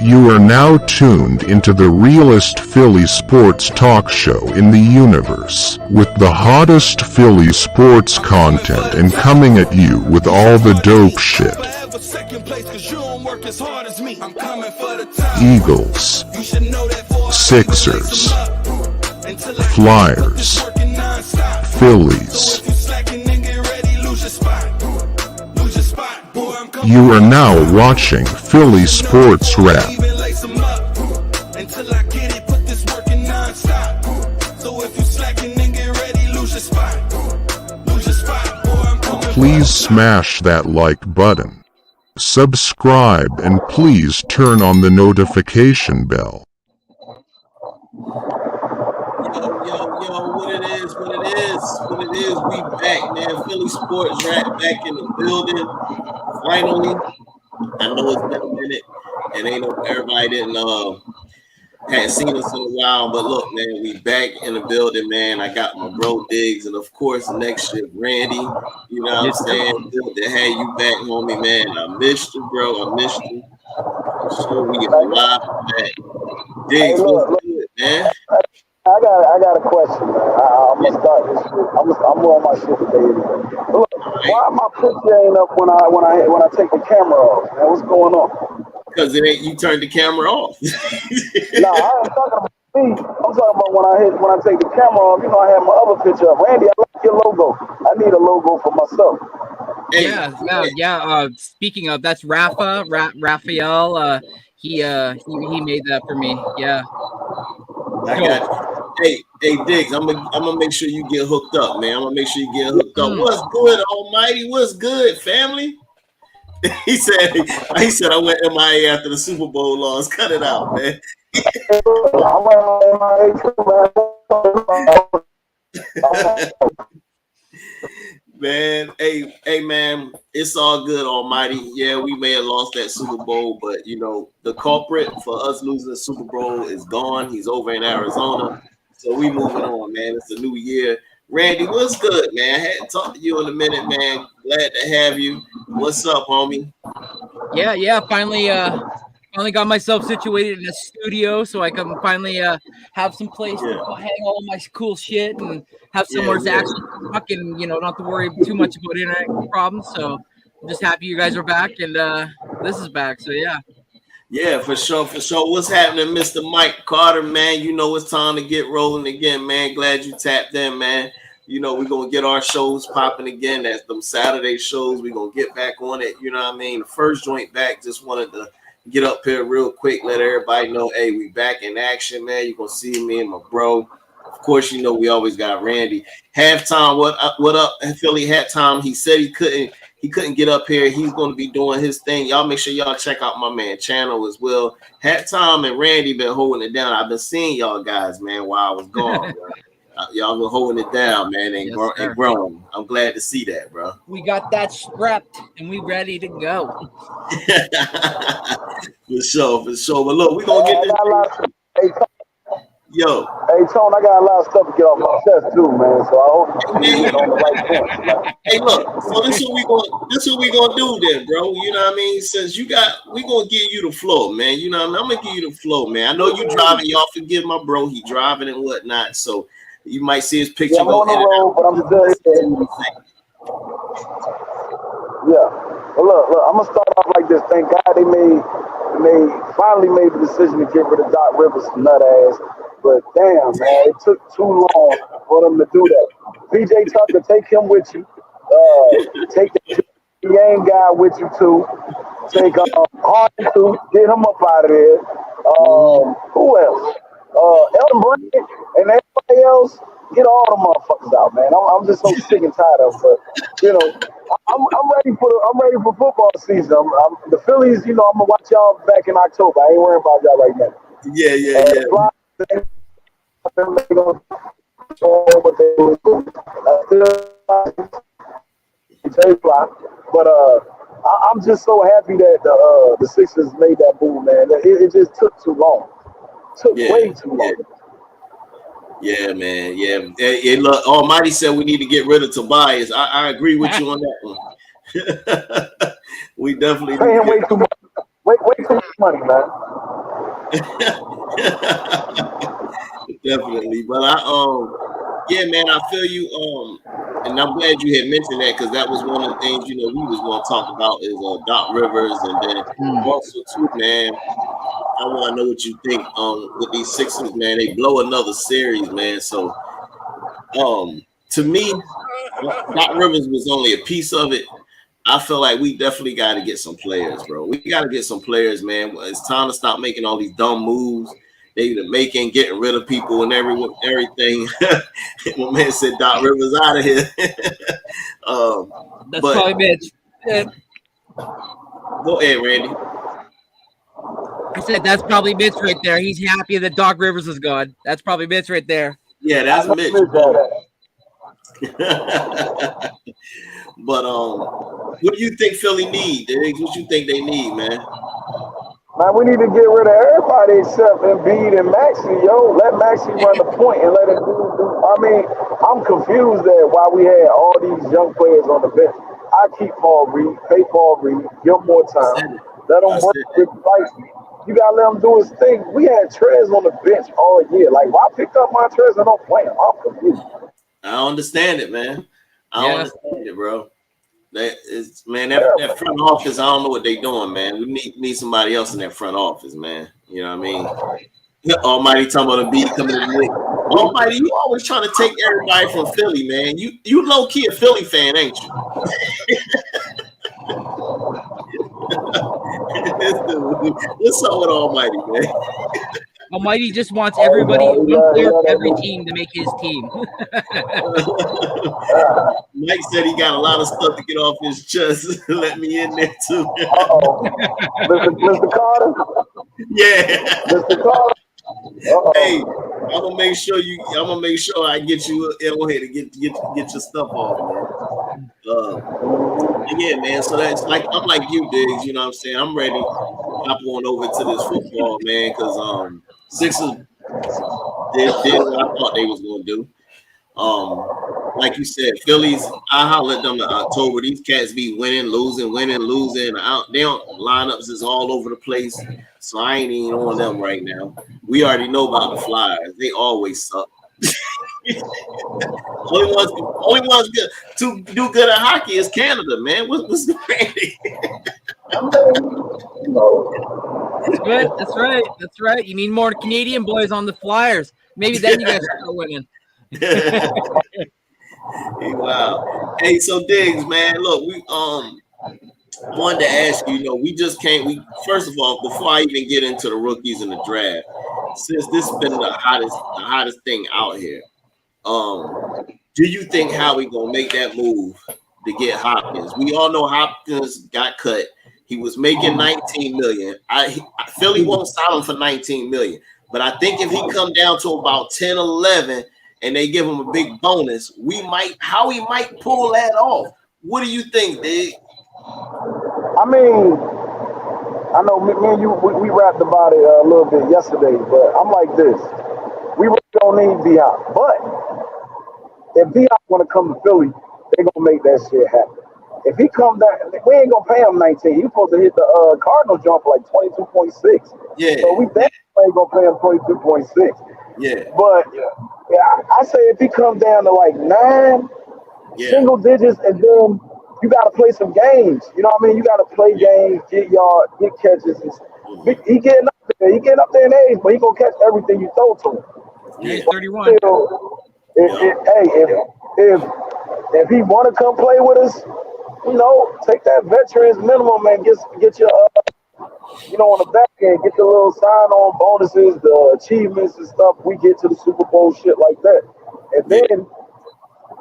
You are now tuned into the realest Philly sports talk show in the universe, with the hottest Philly sports content and coming at you with all the dope shit. Eagles, Sixers, Flyers, Phillies. You are now watching Philly Sportz Rap. Please smash that like button, subscribe, and please turn on the notification bell. Yo, what it is, we back, man. Philly Sportz Rap back in the building. Finally, I know it's been a minute, and everybody hadn't seen us in a while, but look, man, we back in the building, man. I got my bro Diggs, and of course, next shift, Randy. You know what I'm saying? Good to have you back, homie, man. I missed you, bro. I missed you. I'm sure we get live back. Diggs, what's good, man? I got a question, man. I'm gonna start this shit. I'm on my shit today. Look, why my picture ain't up when I take the camera off, man? What's going on? Because it ain't you turned the camera off. No, I ain't talking about me. I'm talking about when I take the camera off. You know, I have my other picture up. Randy, I like your logo. I need a logo for myself. Hey, yeah. Speaking of, that's Raphael. He made that for me. Yeah. I got it. Hey, Diggs, I'm gonna make sure you get hooked up, man. I'm gonna make sure you get hooked up. What's good, Almighty? What's good, family? He said I went MIA after the Super Bowl loss. Cut it out, man. Man, hey, man, it's all good, Almighty. Yeah, we may have lost that Super Bowl, but you know the culprit for us losing the Super Bowl is gone. He's over in Arizona, so we moving on, man. It's a new year. Randy, what's good, man? I hadn't talked to you in a minute, man. Glad to have you. What's up, homie? Yeah. Finally got myself situated in a studio so I can finally have some place to hang all my cool shit and have somewhere to actually fucking, not have to worry too much about internet problems. So I'm just happy you guys are back and this is back. So yeah. Yeah, for sure. What's happening, Mr. Mike Carter, man? You know it's time to get rolling again, man. Glad you tapped in, man. You know, we're going to get our shows popping again. That's them Saturday shows. We're going to get back on it. You know what I mean? The first joint back, just wanted to get up here real quick, let everybody know, hey, we back in action, man. You're going to see me and my bro. Of course, you know we always got Randy. Halftime, what up, Philly Halftime? He said he couldn't get up here. He's going to be doing his thing. Y'all make sure y'all check out my man channel as well. Halftime and Randy been holding it down. I've been seeing y'all guys, man, while I was gone. Y'all been holding it down, man, and growing. I'm glad to see that, bro. We got that strapped and we ready to go. For sure. But look, we gonna get this. Yo. Hey, Tone, I got a lot of stuff to get off my chest too, man. So I hope you get on the right point. Hey, look. So this is what we gonna do then, bro. You know what I mean? Since we gonna give you the floor, man. You know what I mean? I'm gonna give you the floor, man. I know you driving. Y'all forgive my bro. He driving and whatnot. So you might see his picture I'm on the road, but I'm just yeah. Well, look, I'm gonna start off like this. Thank God they finally made the decision to get rid of Doc Rivers, nut ass. But damn, man, it took too long for them to do that. PJ Tucker, take him with you. Take the game guy with you too. Take Harden too. Get him up out of there. Who else? Elton Brand and everybody else. Get all the motherfuckers out, man. I'm just so sick and tired of it. But I'm ready for football season. The Phillies, I'm gonna watch y'all back in October. I ain't worrying about y'all right now. Yeah. But I'm just so happy that the Sixers made that move, man. It just took too long. Way too long. Yeah, man. Yeah. Look, Almighty said we need to get rid of Tobias. I agree with you on that one. We definitely paying way too much. Way too much money, man. Definitely, but yeah, man, I feel you. And I'm glad you had mentioned that because that was one of the things we was going to talk about is Doc Rivers, and then also too, man. I want to know what you think with these Sixers, man. They blow another series, man. So, to me, Doc Rivers was only a piece of it. I feel like we definitely got to get some players, bro. We got to get some players, man. It's time to stop making all these dumb moves. They getting rid of people and everything. My man said Doc Rivers out of here. That's probably Mitch. Yeah. Go ahead, Randy. I said that's probably Mitch right there. He's happy that Doc Rivers is gone. That's probably Mitch right there. Yeah, that's Mitch. But what do you think Philly need? What you think they need, man? Man, we need to get rid of everybody except Embiid and Maxey, yo. Let Maxey run the point and let him do. I mean, I'm confused at why we had all these young players on the bench. I keep Paul Reed, pay Paul Reed, give him more time, let him work with life. You gotta let him do his thing. We had Trez on the bench all year. Like, why pick up my Trez and don't play him? I'm confused. I don't understand it, man. I don't understand it, bro. That front office, I don't know what they doing, man. We need somebody else in that front office, man. You know what I mean? Almighty talking about Embiid coming in the league. Almighty, you always trying to take everybody from Philly, man. You low key a Philly fan, ain't you? What's up with Almighty, man? Almighty just wants everybody, one player from every team to make his team. Mike said he got a lot of stuff to get off his chest. Let me in there too. Mr. Carter? Yeah. Mr. Carter? Hey, I'm gonna make sure I get you on here to get your stuff off, man. Yeah, man. So that's like I'm like you, Diggs. You know what I'm saying? I'm ready to hop on over to this football, man, because Sixers did what I thought they was gonna do. Like you said, Phillies, I hollered at them in October. These cats be winning, losing. They don't lineups is all over the place. So I ain't even on them right now. We already know about the Flyers. They always suck. only ones good to do good at hockey is Canada, man. What's the Randy? That's right. You need more Canadian boys on the Flyers. Maybe then you guys start winning. Wow. Hey, so Diggs, man, look, we wanted to ask you, we just can't. First of all, before I even get into the rookies and the draft, since this has been the hottest thing out here, do you think Howie gonna make that move to get Hopkins? We all know Hopkins got cut. He was making $19 million. Philly won't sign him for $19 million, but I think if he come down to about 10, 11, and they give him a big bonus, Howie might pull that off. What do you think, Dig? I mean, I know me and you, we rapped about it a little bit yesterday, but I'm like this. We really don't need B-Hop. But if B-Hop want to come to Philly, they're going to make that shit happen. If he come down, we ain't going to pay him 19. He's supposed to hit the Cardinals jump like 22.6. Yeah. So we definitely ain't going to pay him 22.6. Yeah. But I say if he comes down to like 9 single digits, and then you got to play some games. You know what I mean? You got to play games, get yards, get catches. He getting up there. He getting up there in age, but he gonna catch everything you throw to him. Yeah, 31. If he want to come play with us, take that veterans minimum and get your on the back end, get the little sign-on bonuses, the achievements and stuff. We get to the Super Bowl, shit like that, and then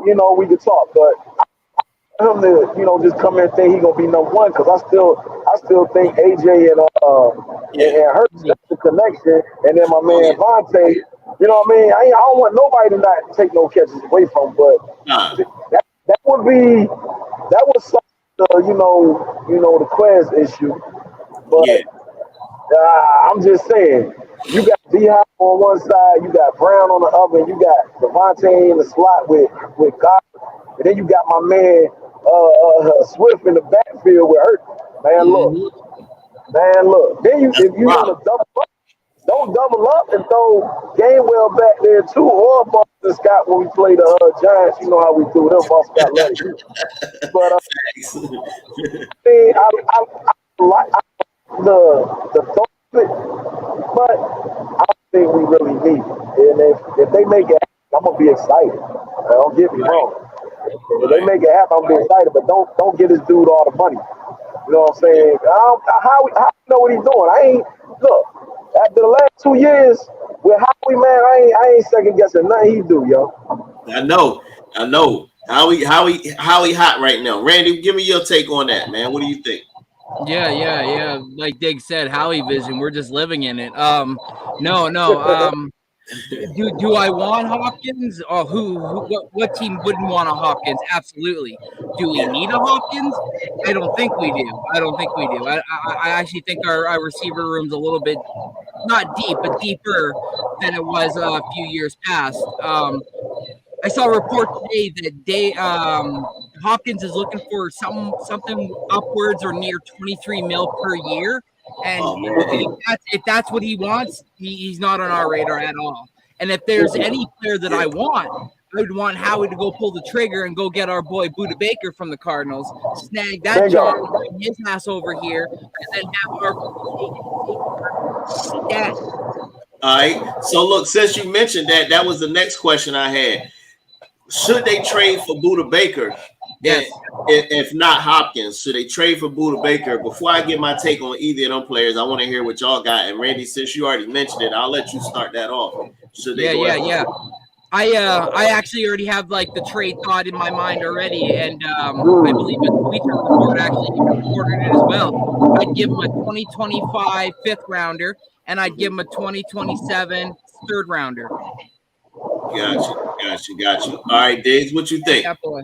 we can talk. But him to just come in and think he gonna be number one, because I still think AJ and Hurts, that's the connection, and then my man Vontae. You know what I mean? I don't want nobody to not take no catches away from him, but that would solve the class issue. But I'm just saying, you got D-Hop on one side, you got Brown on the other, and you got Devontae in the slot with God, and then you got my man Swift in the backfield with Hurt. Man, look. Then if you want to double up, Don't double up and throw Gainwell back there too, or Boston Scott when we play the Giants. You know how we do them. Boston Scott love it. But I like the thought of it, but I don't think we really need it. And if they make it happen, I'm gonna be excited. Don't get me wrong. If they make it happen, I'm gonna be excited. But don't get this dude all the money. You know what I'm saying? How you know what he's doing? I ain't look. After the last 2 years with Howie, man, I ain't second guessing nothing he do, yo. I know. Howie hot right now. Randy, give me your take on that, man. What do you think? Yeah. Like Dig said, Howie vision. We're just living in it. No. Do I want Hopkins? Or what team wouldn't want a Hopkins? Absolutely. Do we need a Hopkins? I don't think we do. I actually think our receiver room's a little bit not deep, but deeper than it was a few years past. I saw a report today that Hopkins is looking for something upwards or near 23 mil per year. And if that's what he wants, he's not on our radar at all. And if there's any player that I would want Howie to go pull the trigger and go get our boy Budda Baker from the Cardinals, snag that job, bring his ass over here, and then have our stat. All right. So look, since you mentioned that was the next question I had. Should they trade for Budda Baker? Yes. If not Hopkins, should they trade for Budda Baker? Before I get my take on either of them players, I want to hear what y'all got. And Randy, since you already mentioned it, I'll let you start that off. Should they Yeah. I actually already have like the trade thought in my mind already, and I believe a Twitter report actually reported it as well. I'd give him a 2025 fifth rounder, and I'd give him a 2027 third rounder. Got you. All right, Diggs, what you think? Yeah, boy.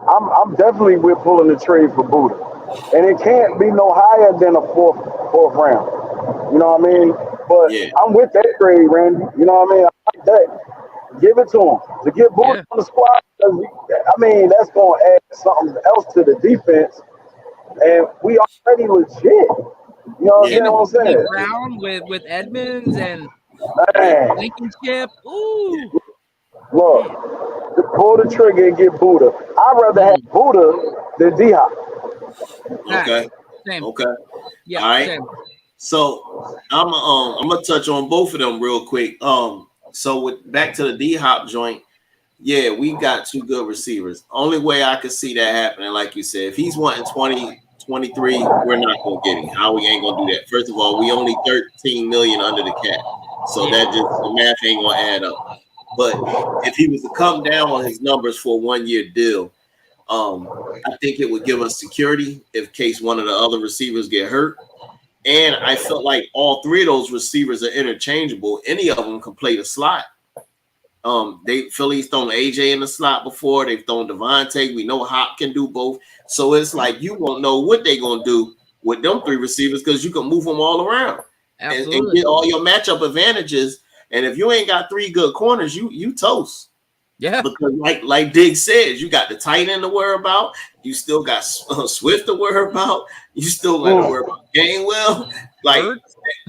I'm definitely with pulling the trade for Budda, and it can't be no higher than a fourth round. You know what I mean? But I'm with that trade, Randy. You know what I mean? I like that. Give it to him to get Budda on the squad. I mean, that's going to add something else to the defense, and we already legit. You know what I'm saying? Brown with Edmonds and Blankenship. Ooh. Look, pull the trigger and get Budda. I'd rather have Budda than D-Hop. Okay. Same. Okay. Yeah. All right. Same. So I'm gonna touch on both of them real quick. So with back to the D-Hop joint, we got two good receivers. Only way I could see that happening, like you said, if he's wanting 20, 23, we're not gonna get him. How we ain't gonna do that? First of all, we only 13 million under the cap, so that just the math ain't gonna add up. But if he was to come down on his numbers for a 1 year deal, I think it would give us security in case one of the other receivers get hurt. And I felt like all three of those receivers are interchangeable. Any of them can play the slot. Philly's thrown AJ in the slot before. They've thrown Devontae. We know Hop can do both. So it's like you won't know what they're gonna do with them three receivers because you can move them all around and get all your matchup advantages. And if you ain't got three good corners, you toast. Yeah, because like Diggs says, you got the tight end to worry about. You still got Swift to worry about. You still got to worry about Gainwell.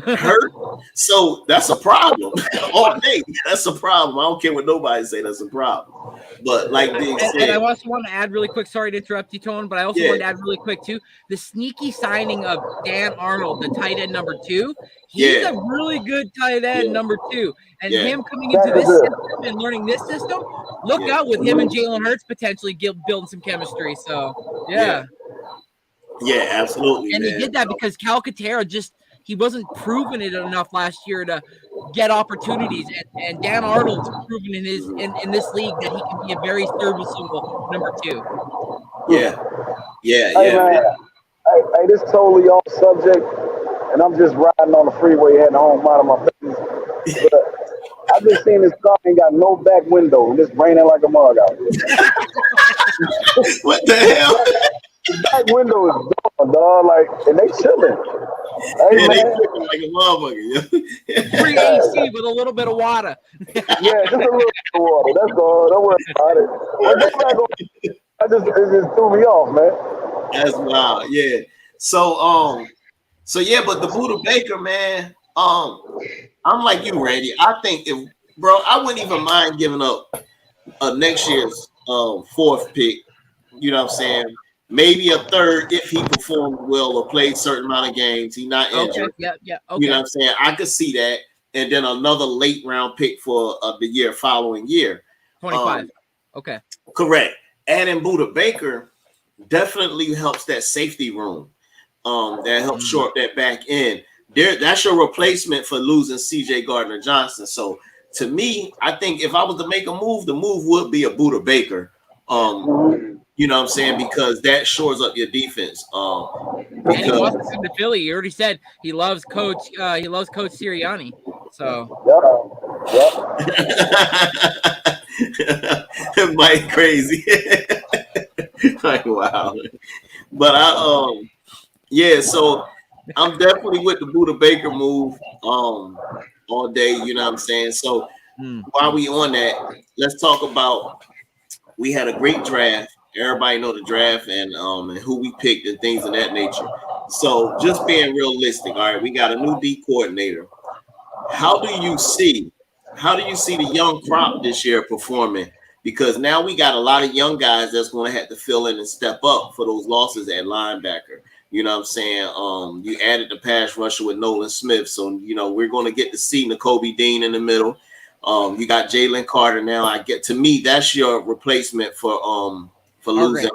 Hurt. So that's a problem all day. That's a problem. I don't care what nobody say. That's a problem. But like Diggs said, and I also want to add really quick. Sorry to interrupt you, Tone, but I also want to add really quick too. The sneaky signing of Dan Arnold, the tight end number 2. He's a really good tight end number 2, and him coming into this system and learning this system. Look out with him and Jalen Hurts potentially building some chemistry. So absolutely. And he did that because Calcaterra he wasn't proven it enough last year to get opportunities, and Dan Arnold's proven in this league that he can be a very serviceable number 2. Hey, man. This totally off subject, and I'm just riding on the freeway heading home out of my business. But I just seen this car ain't got no back window, and it's raining like a mug out here. What the hell? The back window is gone, dog. And they chilling. Hey, they man. chilling like a motherfucker. Free AC with a little bit of water. Just a little bit of water. That's all. Don't worry about it. It just threw me off, man. That's wild. Yeah. So but the Budda Baker, man, I'm like you, Randy. I think I wouldn't even mind giving up next year's fourth pick. You know what I'm saying? Maybe a third if he performed well or played certain amount of games. He's not injured. Yeah. Okay. You know what I'm saying? I could see that. And then another late round pick for the following year. 25. Okay. Correct. Adding Budda Baker definitely helps that safety room. That helps short that back end. That's your replacement for losing CJ Gardner-Johnson. So to me, I think if I was to make a move, the move would be a Budda Baker. You know what I'm saying? Because that shores up your defense. And he wants to come to Philly. He already said he loves Coach Sirianni. So Mike crazy. Like wow. But so I'm definitely with the Budda Baker move all day, you know what I'm saying? So while we on that, let's talk about we had a great draft. Everybody know the draft and who we picked and things of that nature. So just being realistic, all right, we got a new D coordinator. How do you see the young crop this year performing? Because now we got a lot of young guys that's going to have to fill in and step up for those losses at linebacker. You know what I'm saying? You added the pass rusher with Nolan Smith. So, you know, we're going to get to see Nakobe Dean in the middle. You got Jalen Carter now. To me, that's your replacement for losing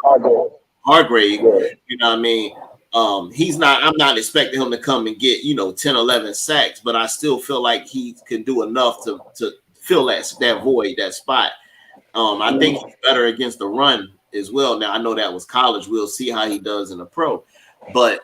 Hargrave. You know what I mean? I'm not expecting him to come and get, 10, 11 sacks, but I still feel like he can do enough to fill that void, that spot. I think he's better against the run as well. Now, I know that was college. We'll see how he does in the pro. But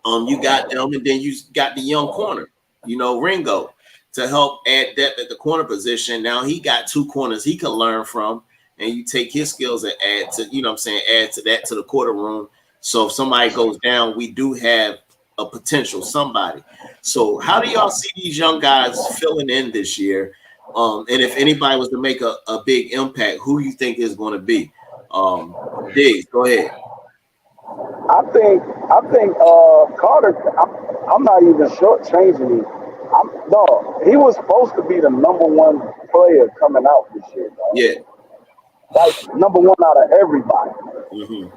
you got them, and then you got the young corner, Ringo, to help add depth at the corner position. Now he got two corners he can learn from, and you take his skills and add to that to the quarter room. So if somebody goes down, we do have a potential somebody. So how do y'all see these young guys filling in this year? And if anybody was to make a big impact, who you think is going to be? Diggs, go ahead. I think Carter. I'm not even shortchanging him. He was supposed to be the number one player coming out this year. Dog. Yeah, like number one out of everybody. Mm-hmm.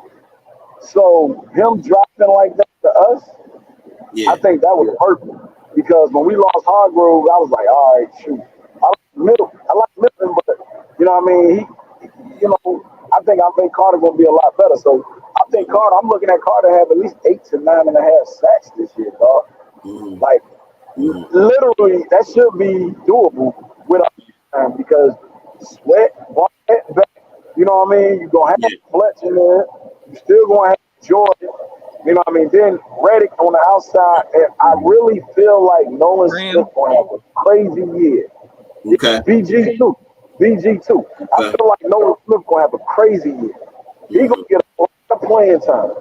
So him dropping like that to us, I think that was perfect. Because when we lost Hargrove, I was like, all right, shoot. I like Middleton, but you know what I mean? I think Carter gonna be a lot better. So I think I'm looking at Carter have at least 8 to 9.5 sacks this year, dog. Mm-hmm. Like literally that should be doable with time because Sweat, back, you know what I mean? You're gonna have Fletch in there, you're still gonna have Jordan, you know what I mean? Then Reddick on the outside, and I really feel like Nolan Smith gonna have a crazy year. Okay. BG too. Okay. I feel like Nolan Smith gonna have a crazy year. He's gonna get a lot of playing time.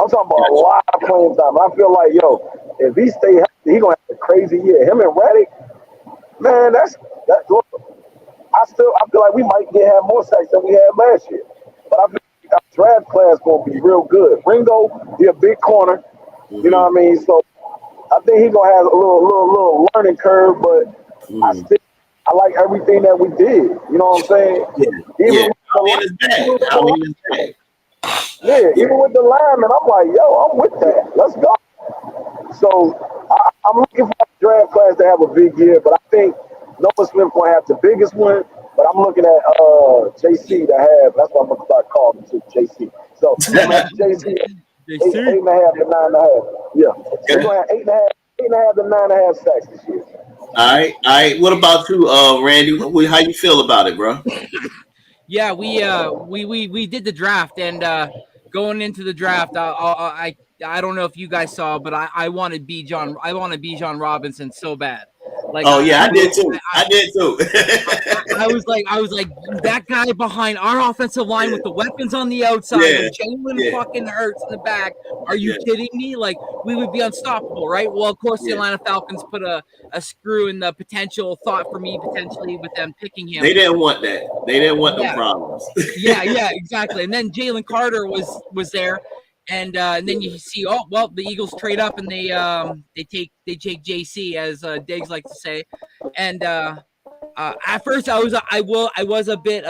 I'm talking about a lot of playing time. I feel like, if he stay healthy, he's gonna have a crazy year. Him and Reddick, man, that's look. I feel like we might have more sacks than we had last year. But I feel like our draft class gonna be real good. Ringo, he a big corner. You know what I mean? So I think he's gonna have a little learning curve, but I like everything that we did. You know what I'm saying? Even with the lineman, I'm like, I'm with that. Let's go. So I'm looking for the draft class to have a big year, but I think Noah Smith gonna have the biggest one. But I'm looking at JC to have. That's what I'm gonna start calling him, JC. So JC, 8.5 to 9.5. Yeah, he's gonna have 8.5 to 9.5 sacks this year. All right. What about you, Randy? How you feel about it, bro? Yeah, we did the draft, and going into the draft, I don't know if you guys saw, but I wanted Bijan Robinson so bad. Like, I did too. I did too. I was like that guy behind our offensive line with the weapons on the outside, with Jalen fucking Hurts in the back. Are you kidding me? Like, we would be unstoppable, right? Well, of course, the Atlanta Falcons put a screw in the potential thought for me potentially with them picking him. They didn't want that. They didn't want the problems. yeah, exactly. And then Jalen Carter was there. And then you see, oh well, the Eagles trade up and they take JC, as Diggs like to say. And at first I was a bit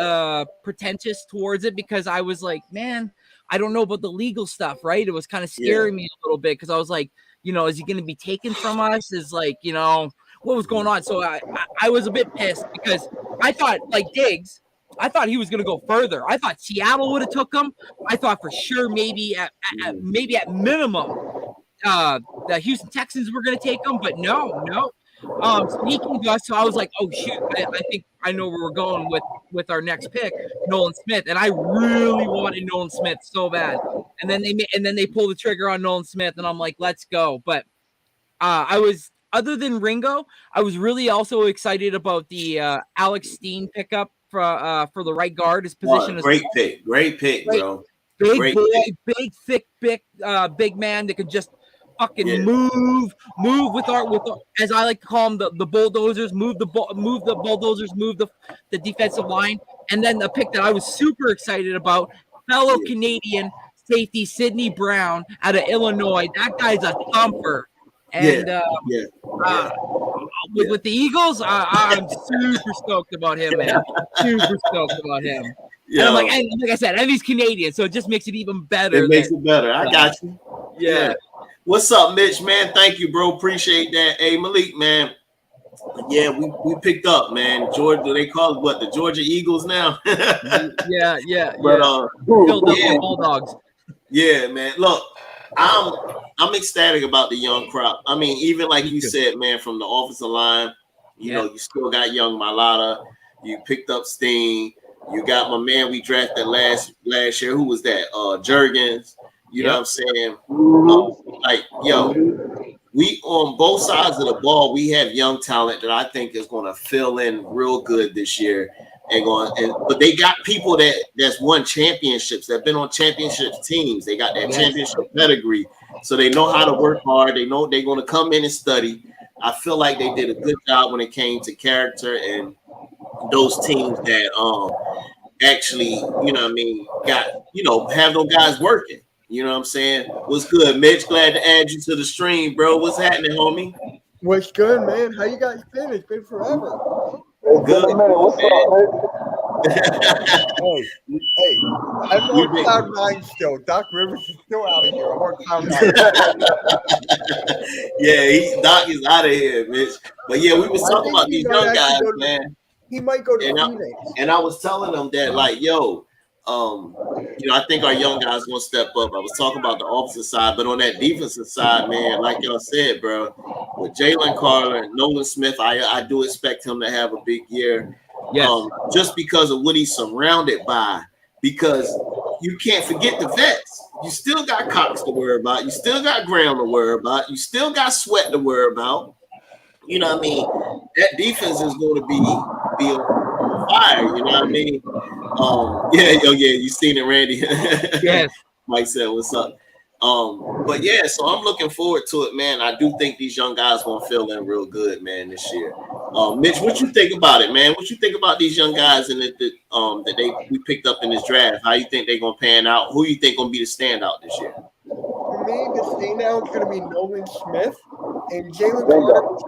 pretentious towards it, because I was like, man, I don't know about the legal stuff, right? It was kind of scaring me a little bit, because I was like, is he going to be taken from us? Is like, what was going on? So I was a bit pissed, because I thought, like Diggs, I thought he was going to go further. I thought Seattle would have took him. I thought for sure maybe at minimum the Houston Texans were going to take him, but no. So he came to us, so I was like, oh shoot, I think I know where we're going with our next pick, Nolan Smith, and I really wanted Nolan Smith so bad. And then they pulled the trigger on Nolan Smith, and I'm like, let's go. But I was, other than Ringo, I was really also excited about the Alex Steen pickup for the right guard. His position is great pick, bro. Big boy, big thick, big man that could just fucking move with our, as I like to call them, the bulldozers, move the bulldozers, move the defensive line. And then the pick that I was super excited about, fellow Canadian safety Sidney Brown out of Illinois. That guy's a thumper. And with the Eagles, I'm super stoked about him, man. Super stoked about him. Yeah. And like I said, and he's Canadian, so it just makes it even better. It makes it better. I got you. Yeah. What's up, Mitch, man? Thank you, bro. Appreciate that. Hey, Malik, man. Yeah, we picked up, man. Georgia, they call it what, the Georgia Eagles now? yeah. But Bulldogs. Yeah, man. Look, I'm ecstatic about the young crop. I mean, even like you said, man, from the offensive line, you know, you still got young Mailata. You picked up Steen. You got my man we drafted last year. Who was that? Juergens. You know what I'm saying? We on both sides of the ball, we have young talent that I think is going to fill in real good this year. But they got people that's won championships, that been on championship teams. They got that championship pedigree, so they know how to work hard. They know they're going to come in and study. I feel like they did a good job when it came to character and those teams that actually, have those guys working. You know what I'm saying? What's good, Mitch? Glad to add you to the stream, bro. What's happening, homie? What's good, man? How you guys been? It's been forever. Good. What's up, man? Hey, I'm on cloud nine still. Doc Rivers is still out of here. I'm on cloud nine. Yeah, Doc is out of here, Mitch. But yeah, we was talking about these young guys, man. He might go to Phoenix. And I was telling them that, like, I think our young guys gonna step up. I was talking about the offensive side, but on that defensive side, man, like y'all said, bro, with Jalen Carter and Nolan Smith, I do expect him to have a big year. Yes. Just because of what he's surrounded by. Because you can't forget the vets. You still got Cox to worry about. You still got Graham to worry about. You still got Sweat to worry about. You know what I mean? That defense is going to be on fire. You know what I mean? You seen it, Randy. Yes. Mike said, "What's up?" But yeah, so I'm looking forward to it, man. I do think these young guys gonna fill in real good, man, this year. Mitch, what you think about it, man? What you think about these young guys and that we picked up in this draft? How you think they gonna pan out? Who you think gonna be the standout this year? For me, the standout is gonna be Nolan Smith and Jalen Carter.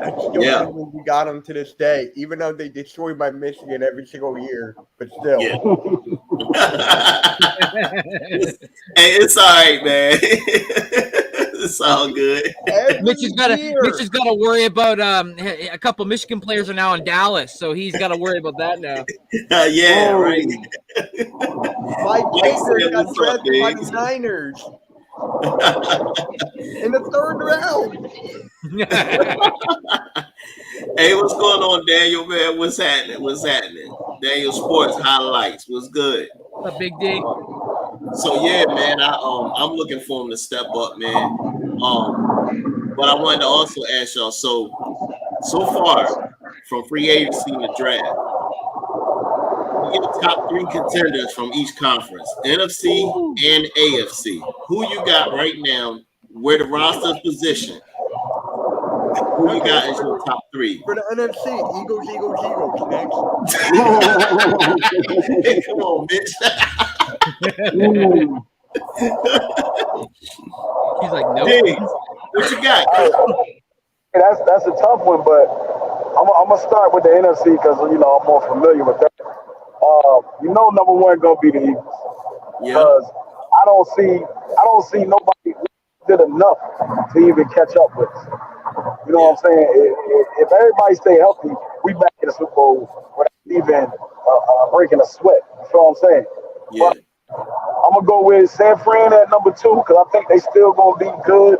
I still think we got them to this day, even though they destroyed by Michigan every single year, but still. Yeah. Hey, it's all right, man. It's all good. Mitch has got to worry about a couple Michigan players are now in Dallas, so he's got to worry about that now. Right. Mike Baker got drafted by the Niners in the third round. Hey, what's going on, Daniel, man? What's happening? Daniel Sports highlights. What's good? A big D. So yeah, man, I'm looking for him to step up, man. But I wanted to also ask y'all. So far from free agency and the draft, we get the top 3 contenders from each conference, NFC and AFC. Who you got right now? Where the roster is positioned? Who you got as your top 3? For the NFC, Eagles, next. Hey, come on, bitch. He's like, nope. Diggs, what you got? That's a tough one, but I'm gonna start with the NFC because I'm more familiar with that. Number one gonna be the Eagles because I don't see nobody did enough to even catch up with us. You know what I'm saying? If everybody stay healthy, we back in the Super Bowl without even breaking a sweat. You feel what I'm saying? Yeah. But I'm gonna go with San Fran at number 2 because I think they still gonna be good.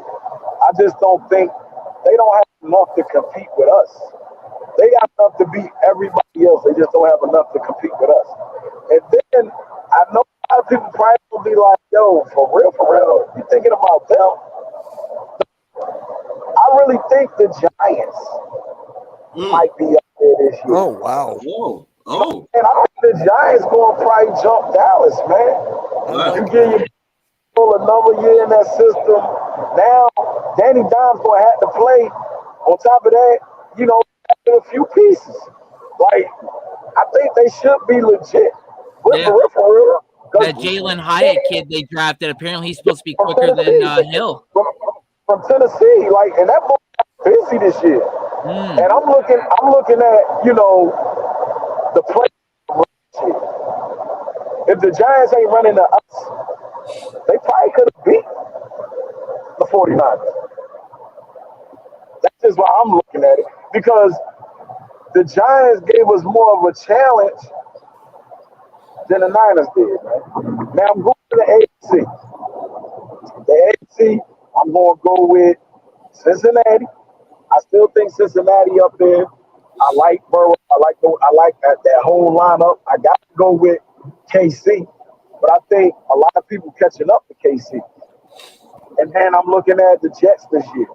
I just don't think they don't have enough to compete with us. They got enough to beat everybody else. They just don't have enough to compete with us. And then I know a lot of people probably will be like, yo, for real, you thinking about them? I really think the Giants might be up there this year. Oh, wow. Oh. And I think the Giants going to probably jump Dallas, man. You get your another year in that system. Now, Danny Dimes going to have to play. On top of that, a few pieces. Like, I think they should be legit. For real. That Jalen Hyatt kid they drafted, apparently he's supposed to be quicker than Hill. From Tennessee, and that boy busy this year. And I'm looking at, the play. If the Giants ain't running to us, they probably could have beat the 49ers. That's just why I'm looking at it. Because the Giants gave us more of a challenge than the Niners did, man. Now I'm going to the AFC. The AFC, I'm going to go with Cincinnati. I still think Cincinnati up there. I like Burrow. I like that whole lineup. I got to go with KC, but I think a lot of people catching up to KC. And then I'm looking at the Jets this year.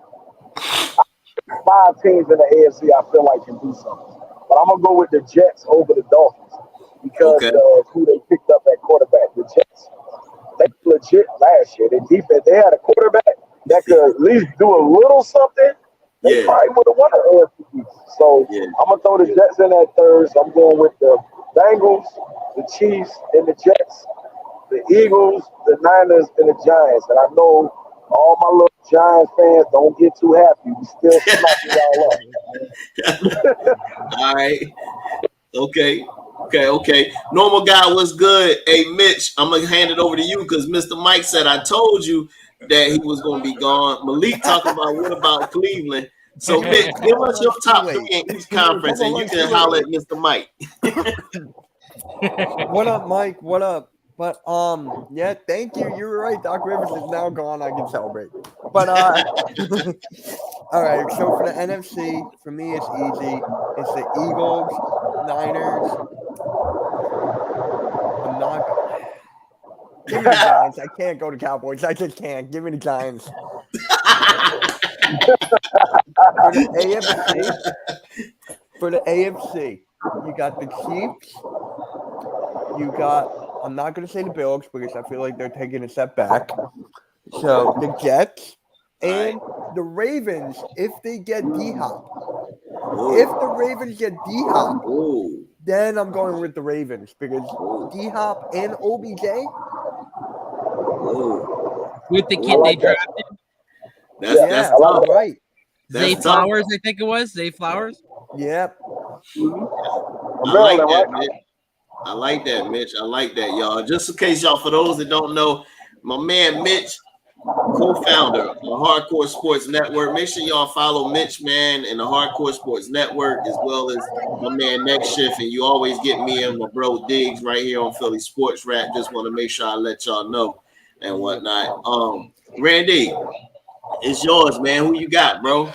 5 teams in the AFC I feel like can do something. But I'm going to go with the Jets over the Dolphins because of who they picked up at quarterback. The Jets, they legit last year. Their defense, they had a quarterback that could at least do a little something. They probably would have won the AFC. So I'm going to throw the Jets in at third. So I'm going with the Bengals, the Chiefs, and the Jets, the Eagles, the Niners, and the Giants. And I know all my little Giants fans don't get too happy. We still smacking y'all up. All right. Okay. Normal guy, what's good? Hey, Mitch, I'm going to hand it over to you because Mr. Mike said I told you that he was going to be gone. Malik talking about what about Cleveland? So, Mitch, give us your top 3 in each conference, and you can holler at Mr. Mike. What up, Mike? What up? But thank you. You were right. Doc Rivers is now gone. I can celebrate. But all right. So for the NFC, for me, it's easy. It's the Eagles, Niners. I'm not. Give me the Giants. I can't go to Cowboys. I just can't. Give me the Giants. For the AFC, you got the Chiefs. You got, I'm not going to say the Bills because I feel like they're taking a step back. So the Jets and the Ravens, if they get D-Hop. If the Ravens get D-Hop, then I'm going with the Ravens because D-Hop and OBJ. With the kid they drafted. That's right. Zay Flowers, I think it was. Zay Flowers. Yep. I like that, Mitch. I like that, y'all. Just in case y'all, for those that don't know, my man Mitch, co-founder of the Hardcore Sports Network. Make sure y'all follow Mitch, man, and the Hardcore Sports Network, as well as my man Next Shift. And you always get me and my bro Diggs right here on Philly Sports Rap. Just want to make sure I let y'all know and whatnot. Randy, it's yours, man. Who you got, bro?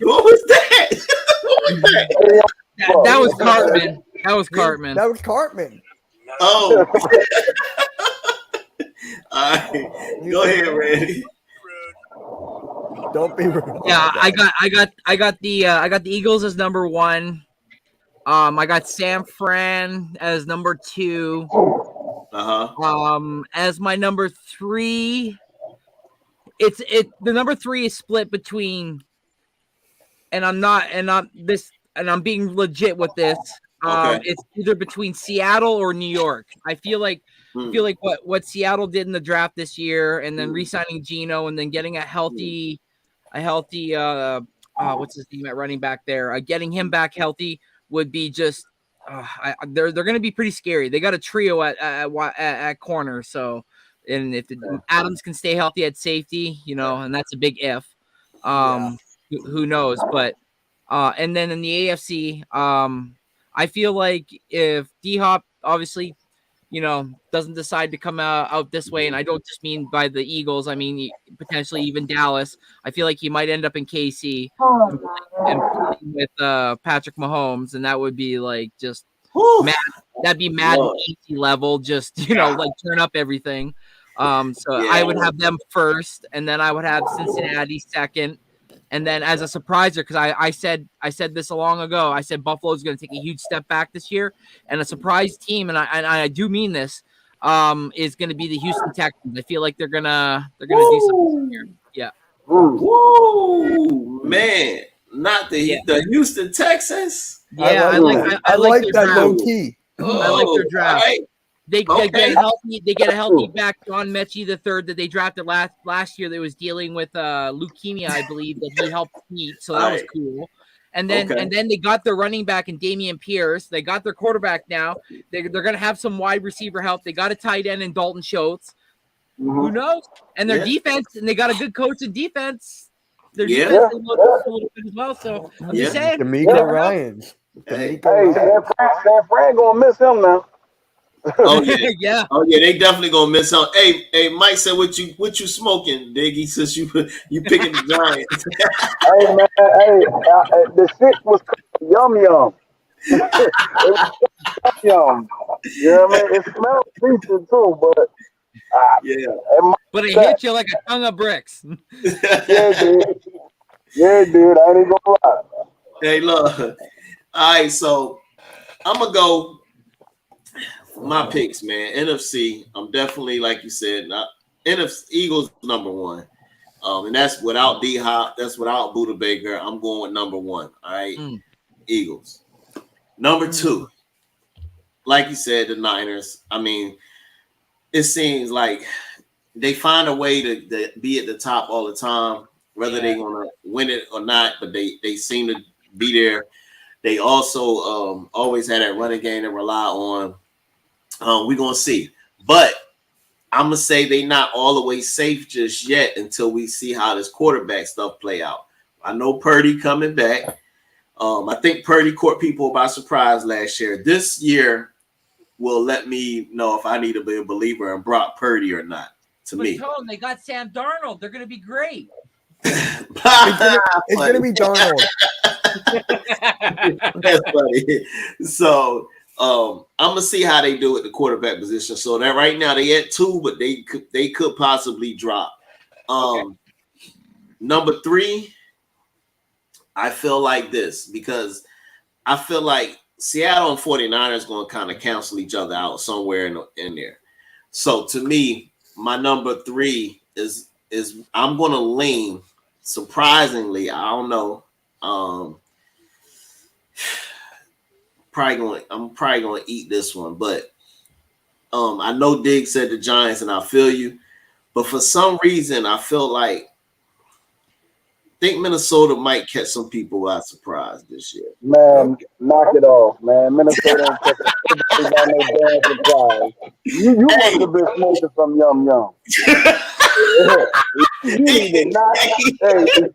What was that? That was Cartman. That was Cartman. Oh. All right. Go ahead, Randy. Don't be rude. Yeah, I got the Eagles as number 1. I got San Fran as number 2. As my number 3. The number 3 is split between, and I'm being legit with this. It's either between Seattle or New York. I feel like what Seattle did in the draft this year, and then re-signing Geno, and then getting a healthy what's his name at running back there, getting him back healthy would be just they're going to be pretty scary. They got a trio at corner, so and if Adams can stay healthy at safety, and that's a big if. Who knows? But and then in the AFC, I feel like if D-Hop obviously, doesn't decide to come out this way, and I don't just mean by the Eagles, I mean potentially even Dallas. I feel like he might end up in KC and with Patrick Mahomes, and that would be like just mad. That'd be Madden easy level, just like turn up everything. I would have them first, and then I would have Cincinnati second. And then as a surpriser, because I said this long ago, I said Buffalo is going to take a huge step back this year, and a surprise team, and I do mean this, is going to be the Houston Texans. I feel like they're gonna do something here. Yeah. Woo, man, not the Houston Texans. Yeah, I like that low key. I like their draft. Right. They get a healthy back John Mechie the third that they drafted last year that was dealing with leukemia, I believe, that he helped beat. So that was cool. And then they got their running back in Damian Pierce. They got their quarterback now. They're going to have some wide receiver help. They got a tight end in Dalton Schultz. Who knows? And their defense, and they got a good coach in defense. Their defense is a little bit as well. So I'm just saying. D'Amico Ryans. San Fran gonna miss him now. Oh yeah, they definitely gonna miss out. Hey, Mike said, "What you smoking, Diggy?" Since you picking the Giants. Hey man, the shit was yum. It was yum. You know what I mean? It smelled decent too, but but it hit you like a ton of bricks. Yeah, dude. I ain't gonna lie. Hey, look. All right, so I'm gonna go. My picks, man. NFC. I'm definitely, like you said, NFC Eagles number one. And that's without D-Hop. That's without Budda Baker. I'm going with number one. All right. Eagles. Number two, like you said, the Niners. I mean, it seems like they find a way to be at the top all the time, whether they're gonna win it or not, but they seem to be there. They also always had that running game to rely on. We're going to see. But I'm going to say they're not all the way safe just yet until we see how this quarterback stuff play out. I know Purdy coming back. I think Purdy caught people by surprise last year. This year will let me know if I need to be a believer in Brock Purdy or not, me. Tone, they got Sam Darnold. They're going to be great. It's going to be Darnold. That's funny. So I'm gonna see how they do at the quarterback position. So that right now they at 2, but they could possibly drop. Number 3, I feel like this because I feel like Seattle and 49ers going to kind of cancel each other out somewhere in there. So to me, my number 3 is I'm going to lean. Surprisingly, I don't know. I'm probably gonna eat this one, but I know Dig said the Giants, and I feel you, but for some reason I feel like think Minnesota might catch some people by surprise this year. Man, knock it off, man. Minnesota ain't catching no damn surprise. You must have been smoking some yum. You need to not. Hey, is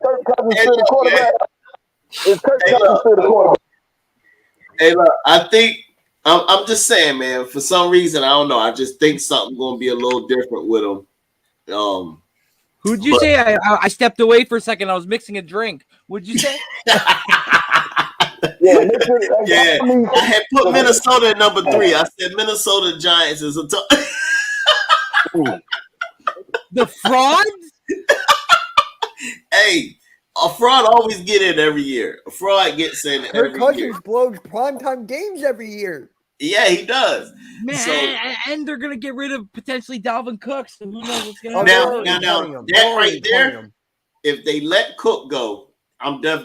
Kirk Cousins to the quarterback? Is Kirk Cousins to the quarterback? Hey, look, I think I'm just saying, man. For some reason, I don't know. I just think something's gonna be a little different with them. Who'd you say? I stepped away for a second. I was mixing a drink. What'd you say? I had put Minnesota at number 3. I said Minnesota Giants is a The frauds. Hey. A fraud always get in every year. A fraud gets in every year. Kirk Cousins blows primetime games every year. Yeah, he does. Man, and they're gonna get rid of potentially Dalvin Cook. So who knows what's gonna happen? Now, that right there. If they let Cook go,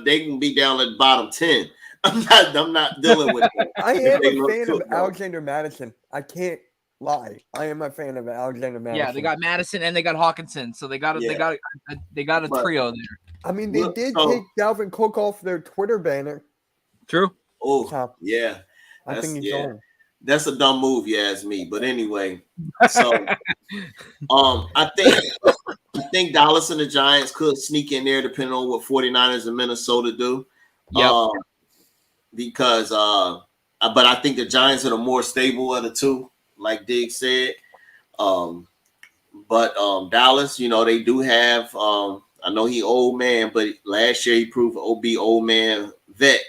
they can be down at the bottom 10. I'm not dealing with it. I am a fan of Alexander Madison. I can't lie. I am a fan of Alexander Madison. Yeah, they got Madison and they got Hawkinson, so they got a trio there. I mean, they did take Dalvin Cook off their Twitter banner. True. Oh, yeah. I think he's on. That's a dumb move, you ask me. But anyway, so I think Dallas and the Giants could sneak in there depending on what 49ers and Minnesota do. Yeah. Because but I think the Giants are the more stable of the two, like Diggs said. But Dallas, you know, they do have I know he old man, but last year he proved old man vet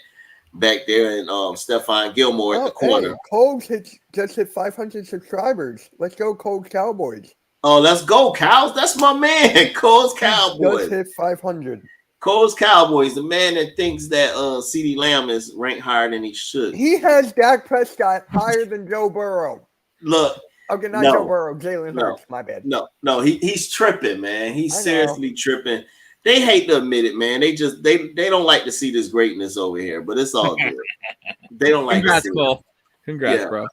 back there, and Stephon Gilmore at the corner. Hey, Coles just hit 500 subscribers. Let's go, Coles Cowboys. Oh, let's go, Cows. That's my man, Coles Cowboys. Just hit 500. Coles Cowboys, the man that thinks that CeeDee Lamb is ranked higher than he should. He has Dak Prescott higher than Joe Burrow. Look. Okay, not Joe Burrow. Jalen Hurts. My bad. No, he's tripping, man. He's seriously tripping. They hate to admit it, man. They don't like to see this greatness over here, but it's all good. They don't like to see it. Congrats, bro.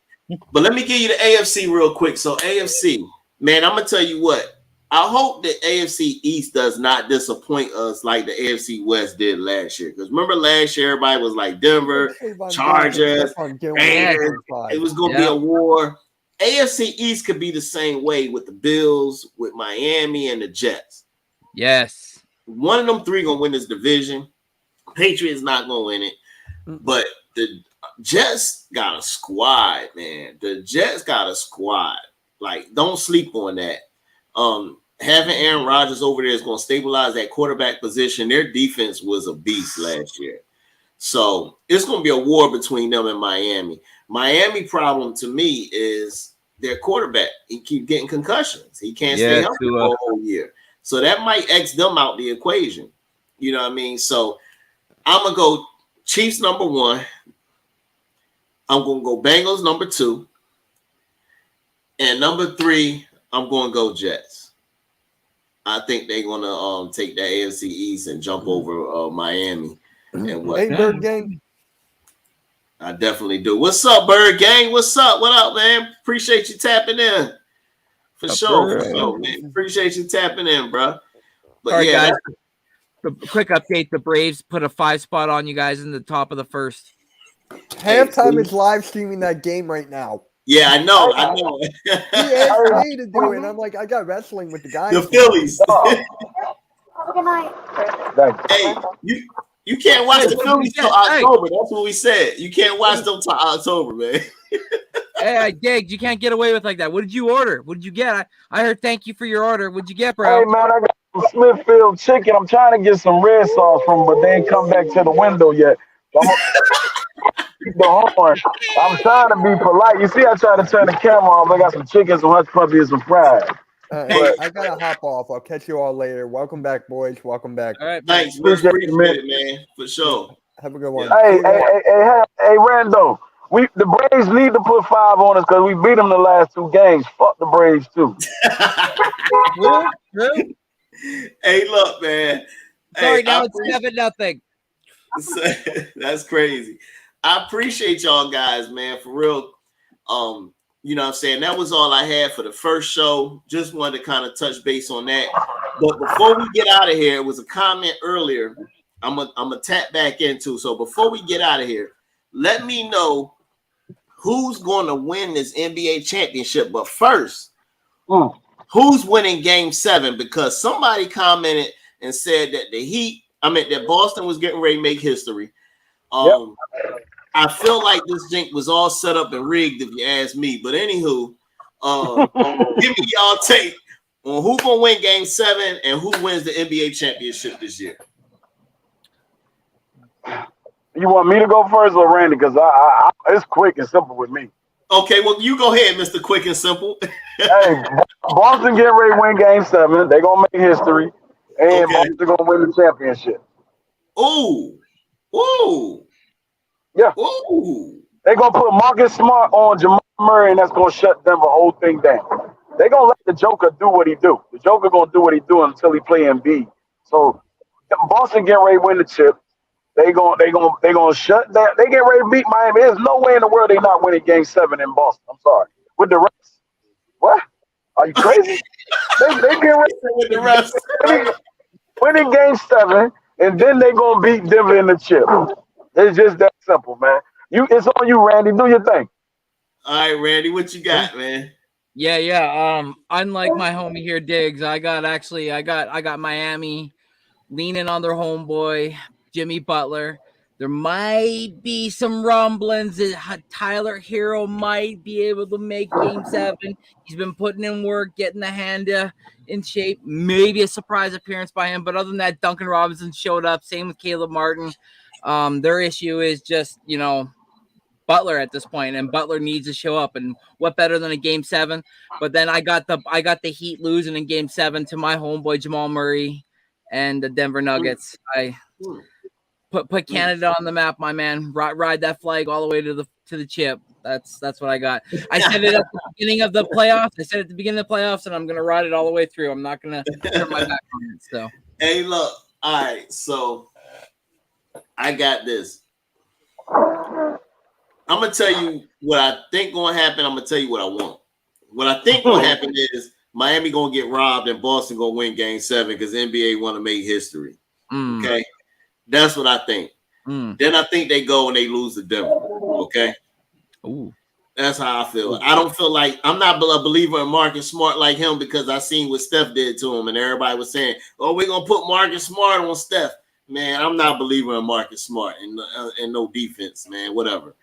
But let me give you the AFC real quick. So AFC, man, I'm gonna tell you what. I hope that AFC East does not disappoint us like the AFC West did last year. Because remember last year, everybody was like Denver, Chargers, Raiders. It was gonna be a war. AFC East could be the same way with the Bills, with Miami, and the Jets. Yes. One of them three gonna win this division. Patriots not gonna win it. But the Jets got a squad, man. The Jets got a squad. Like, don't sleep on that. Having Aaron Rodgers over there is gonna stabilize that quarterback position. Their defense was a beast last year. So it's gonna be a war between them and Miami. Miami problem to me is their quarterback. He keep getting concussions. He can't stay healthy the whole year. So that might X them out the equation. You know what I mean? So I'm going to go Chiefs number 1. I'm going to go Bengals number 2. And number 3, I'm going to go Jets. I think they're going to take that AFC East and jump over Miami. And what? Hey, Bird Gang. I definitely do. What's up, Bird Gang? What's up? What up, man? Appreciate you tapping in. For sure, man. Appreciate you tapping in, bro. But all right, guys. A quick update: the Braves put a 5 spot on you guys in the top of the first. Halftime is live streaming that game right now. Yeah, I know. He asked me to do it, and I'm like, I got wrestling with the guys. The Phillies. Good night. Hey, you can't watch the Phillies till October. That's what we said. You can't watch them till October, man. Hey, Dig, you can't get away with like that. What did you order? What did you get? I heard thank you for your order. What'd you get, bro? Hey, man, I got some Smithfield chicken. I'm trying to get some red sauce from, but they ain't come back to the window yet. So the horn. I'm trying to be polite. You see, I try to turn the camera off. I got some chicken, some hush puppy, and some fries. I gotta hop off. I'll catch you all later. Welcome back, boys. Welcome back. All right, thanks. Appreciate it, man. For sure. Have a good one. Hey, Rando. The Braves need to put 5 on us because we beat them the last 2 games. Fuck the Braves too. Hey, look, man. Sorry, now it's 7-0. That's crazy. I appreciate y'all guys, man, for real. You know what I'm saying? That was all I had for the first show. Just wanted to kind of touch base on that. But before we get out of here, it was a comment earlier I'm gonna tap back into. So before we get out of here, let me know who's going to win this NBA championship. But first, who's winning Game 7? Because somebody commented and said that that Boston was getting ready to make history. I feel like this jink was all set up and rigged, if you ask me. But anywho, give me y'all take on who's gonna win Game 7 and who wins the NBA championship this year. You want me to go first or Randy? Because I it's quick and simple with me. Okay, well, you go ahead, Mr. Quick and Simple. Hey, Boston getting ready to win Game 7. They're gonna make history, and Boston gonna win the championship. Ooh. Yeah. Ooh. They're going to put Marcus Smart on Jamal Murray, and that's going to shut them the whole thing down. They're going to let the Joker do what he do. The Joker going to do what he do until he play Embiid. So Boston getting ready to win the chip. They gonna shut down. They get ready to beat Miami. There's no way in the world they not winning Game 7 in Boston. I'm sorry. With the refs. What? Are you crazy? they get ready with the refs. winning Game 7, and then they gonna beat Denver in the chip. It's just that simple, man. It's on you, Randy. Do your thing. All right, Randy, what you got, man? Yeah. Unlike my homie here, Diggs, I got Miami leaning on their homeboy, Jimmy Butler. There might be some rumblings that Tyler Hero might be able to make Game 7. He's been putting in work, getting the hand in shape. Maybe a surprise appearance by him. But other than that, Duncan Robinson showed up. Same with Caleb Martin. Their issue is just, Butler at this point, and Butler needs to show up. And what better than a Game 7? But then I got the Heat losing in Game 7 to my homeboy Jamal Murray and the Denver Nuggets. I put Canada on the map, my man. Ride that flag all the way to the chip. That's what I got. I said it at the beginning of the playoffs. And I'm gonna ride it all the way through. I'm not gonna turn my back on it. So hey, look, all right. So I got this. I'm gonna tell you what I think gonna happen. I'm gonna tell you what I want. What I think gonna happen is Miami gonna get robbed and Boston gonna win Game 7 because NBA want to make history. Okay, that's what I think. Then I think they go and they lose to Denver. Okay, that's how I feel. I don't feel like I'm not a believer in Marcus Smart like him because I seen what Steph did to him, and everybody was saying, "Oh, we're gonna put Marcus Smart on Steph." Man, I'm not a believer in Marcus Smart and no defense, man. Whatever.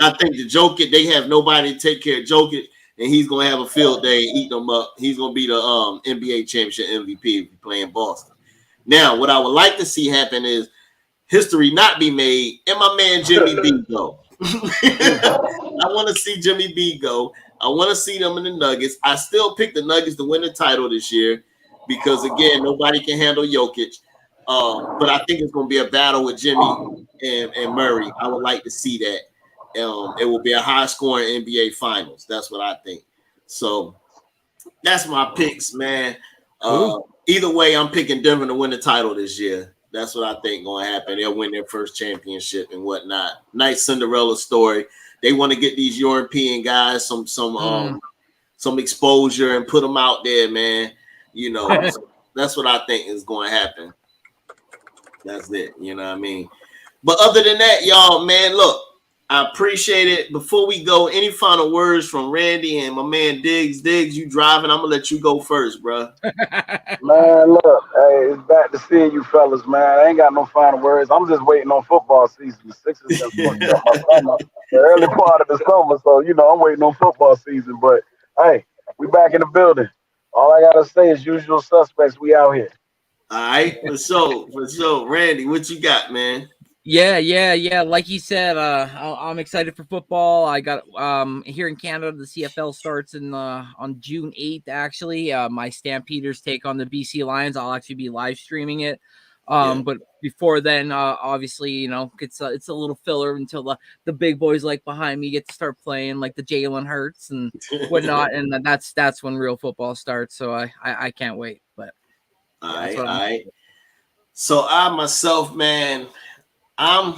I think the Jokic, they have nobody to take care of Jokic, and he's gonna have a field day and eat them up. He's gonna be the NBA championship MVP if you play in Boston. Now, what I would like to see happen is history not be made, and my man Jimmy B go. I want to see Jimmy B go. I want to see them in the Nuggets. I still pick the Nuggets to win the title this year because again, nobody can handle Jokic. But I think it's going to be a battle with Jimmy and Murray. I would like to see that. It will be a high-scoring NBA Finals. That's what I think. So that's my picks, man. Either way, I'm picking Denver to win the title this year. That's what I think going to happen. They'll win their first championship and whatnot. Nice Cinderella story. They want to get these European guys some exposure and put them out there, man. That's what I think is going to happen. That's it. You know what I mean? But other than that, y'all, man, look, I appreciate it. Before we go, any final words from Randy and my man Diggs? Diggs, you driving. I'm going to let you go first, bro. Man, look, hey, it's back to seeing you fellas, man. I ain't got no final words. I'm just waiting on football season. The Sixers just fucked up my summer, the early part of the summer. So, I'm waiting on football season. But, hey, we back in the building. All I got to say is usual suspects. We out here. All right, for sure. Randy, what you got, man? Yeah. Like you said, I'm excited for football. I got here in Canada, the CFL starts on June 8th. Actually, my Stampeders take on the BC Lions. I'll actually be live streaming it. But before then, obviously, it's a little filler until the big boys like behind me get to start playing, like the Jalen Hurts and whatnot, and that's when real football starts. So I can't wait. But all right. So I myself, man, I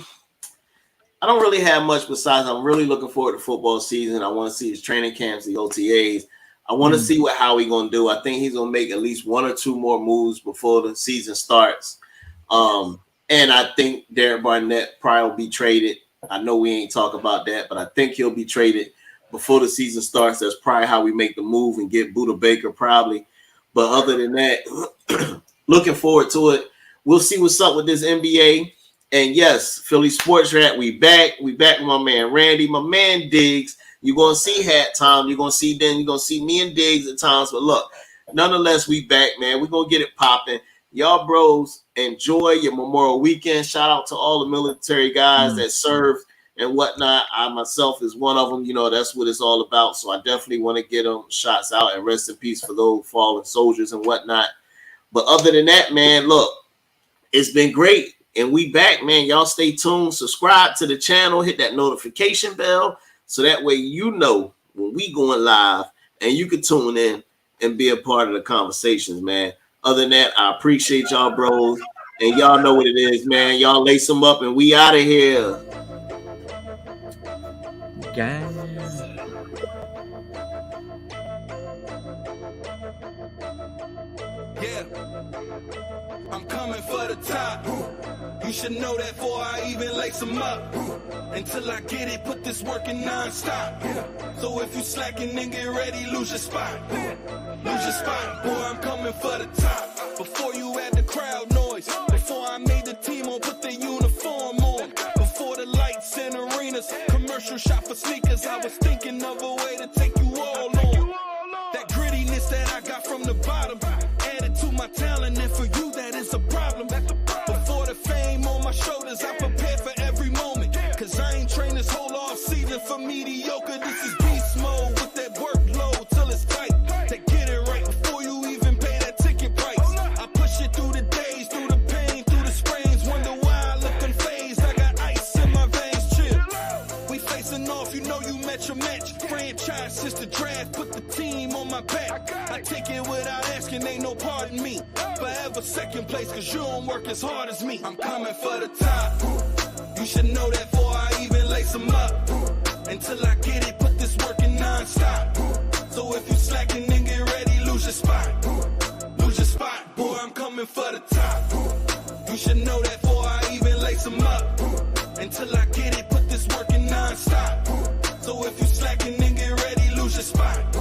don't really have much besides I'm really looking forward to football season. I want to see his training camps, the OTAs. I want to see how he's going to do. I think he's going to make at least one or two more moves before the season starts. And I think Derek Barnett probably will be traded. I know we ain't talk about that, but I think he'll be traded before the season starts. That's probably how we make the move and get Budda Baker probably. But other than that, looking forward to it. We'll see what's up with this NBA. And yes, Philly Sportz Rap, we back. We back with my man Randy, my man Diggs. You're going to see Hat Time. You're going to see me and Diggs at times. But look, nonetheless, we back, man. We're going to get it popping. Y'all bros, enjoy your Memorial Weekend. Shout out to all the military guys that served and whatnot. I myself is one of them. That's what it's all about. So I definitely want to get them shots out and rest in peace for those fallen soldiers and whatnot. But other than that, man, look, it's been great. And we back, man. Y'all stay tuned. Subscribe to the channel. Hit that notification bell so that way when we going live and you can tune in and be a part of the conversations, man. Other than that, I appreciate y'all, bros. And y'all know what it is, man. Y'all lace them up and we out of here. Gang. Yeah, I'm coming for the top. You should know that before I even lace them up. Until I get it, put this work in non-stop. So if you slacking, then get ready, lose your spot. Lose your spot, boy, I'm coming for the top. Before you had the crowd noise, before I made the team on, put the uniform on. Before the lights and arenas, commercial shop for sneakers, I was thinking of a way to take you all on. That grittiness that I got from the bottom, added to my talent, and for you that is a problem. Before the fame on my shoulders, I prepared for every moment. Cause I ain't trained this whole off season for mediocre. This is beast mode with that workload till it's tight. To get it right before you even pay that ticket price. I push it through the days, through the pain, through the sprains. Wonder why I look unfazed. I got ice in my veins, chill. We facing off, you know you met your match. Franchise since the draft, put the team on my back. I take it without asking, ain't no pardon me. Forever second place, cause you don't work as hard as me. I'm coming for the top. You should know that before I even lace them up. Until I get it, put this work in non-stop. So if you slacking, then get ready, lose your spot. Lose your spot, boy, I'm coming for the top. You should know that before I even lace them up. Until I get it, put this work in non-stop. So if you slacking, then get ready, lose your spot.